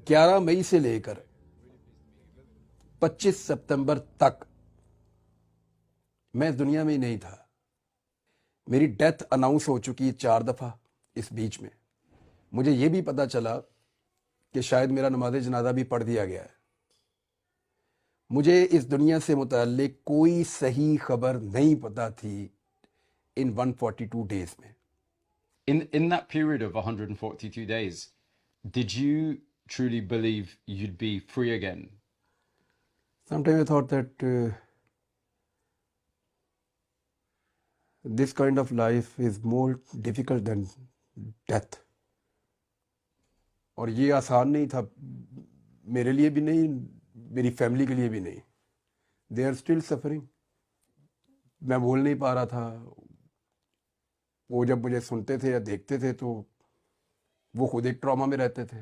11 मई से लेकर 25 सितंबर तक मैं इस दुनिया में ही नहीं था। मेरी डेथ अनाउंस हो चुकी है 4 दफ़ा इस बीच में। मुझे ये भी पता चला कि शायद मेरा नमाज जनाजा भी पढ़ दिया गया है। मुझे इस दुनिया से मुताल्लिक कोई सही खबर नहीं पता थी इन 142 डेज में। In that period of 142 days, did you truly believe you'd be free again? Sometimes I thought that this kind of life is more difficult than death. और ये आसान नहीं था, मेरे लिए भी नहीं, मेरी फैमिली के लिए भी नहीं। They are still suffering. मैं बोल नहीं पा रहा था। वो जब मुझे सुनते थे या देखते थे तो वो खुद एक ट्रॉमा में रहते थे।